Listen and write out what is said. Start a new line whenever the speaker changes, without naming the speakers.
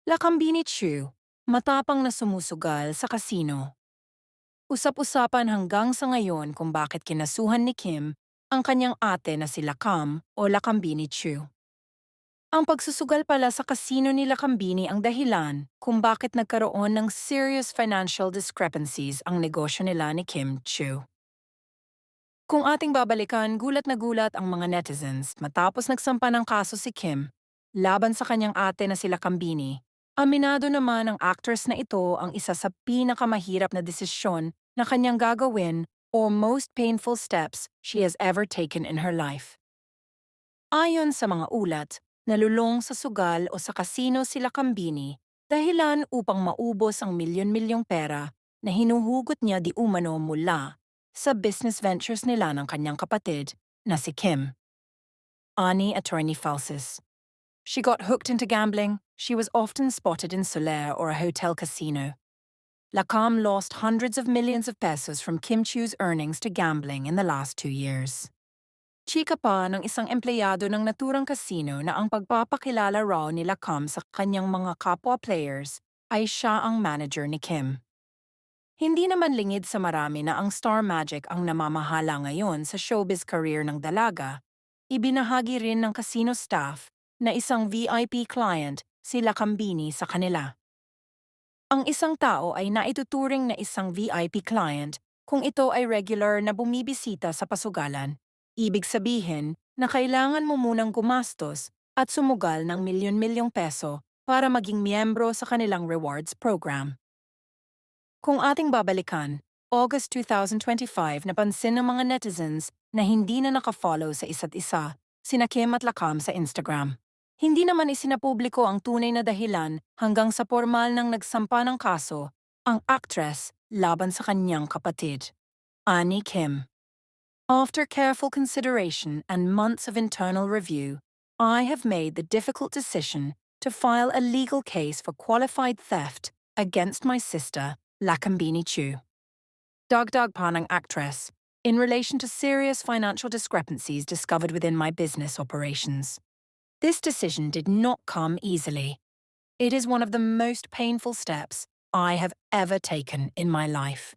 Lakambini Chu, matapang na sumusugal sa kasino. Usap-usapan hanggang sa ngayon kung bakit kinasuhan ni Kim ang kanyang ate na si Lakam o Lakambini Chu. Ang pagsusugal pala sa kasino ni Lakambini ang dahilan kung bakit nagkaroon ng serious financial discrepancies ang negosyo nila ni Kim Chu. Kung ating babalikan, gulat na gulat ang mga netizens matapos nagsampa ng kaso si Kim laban sa kanyang ate na si Lakambini. Aminado naman ang actress na ito ang isa sa pinakamahirap na desisyon na kanyang gagawin o most painful steps she has ever taken in her life. Ayon sa mga ulat, nalulong sa sugal o sa kasino si Lakambini dahilan upang maubos ang milyon-milyong pera na hinuhugot niya di umano mula sa business ventures nila ng kanyang kapatid na si Kim. Ani Attorney Falsis. She got hooked into gambling. She was often spotted in Solaire or a hotel casino. Lacam lost hundreds of millions of pesos from Kim Chu's earnings to gambling in the last 2 years. Chika pa ng isang empleyado ng naturang casino na ang pagpapakilala raw ni Lacam sa kanyang mga kapwa players ay siya ang manager ni Kim. Hindi naman lingid sa marami na ang Star Magic ang namamahala ngayon sa showbiz career ng dalaga. Ibinahagi rin ng casino staff na isang VIP client si Lakambini sa kanila. Ang isang tao ay naituturing na isang VIP client kung ito ay regular na bumibisita sa pasugalan. Ibig sabihin na kailangan mo munang gumastos at sumugal ng milyon-milyong peso para maging miyembro sa kanilang rewards program. Kung ating babalikan, August 2025 napansin ng mga netizens na hindi na nakafollow sa isa't isa, sina Kim at Lakam sa Instagram. Hindi naman isinapubliko ang tunay na dahilan hanggang sa formal nang nagsampa ng kaso ang actress laban sa kanyang kapatid, Ani Kim. After careful consideration and months of internal review, I have made the difficult decision to file a legal case for qualified theft against my sister, Lakambini Chu. Dagdag pa ng actress, in relation to serious financial discrepancies discovered within my business operations. This decision did not come easily. It is one of the most painful steps I have ever taken in my life.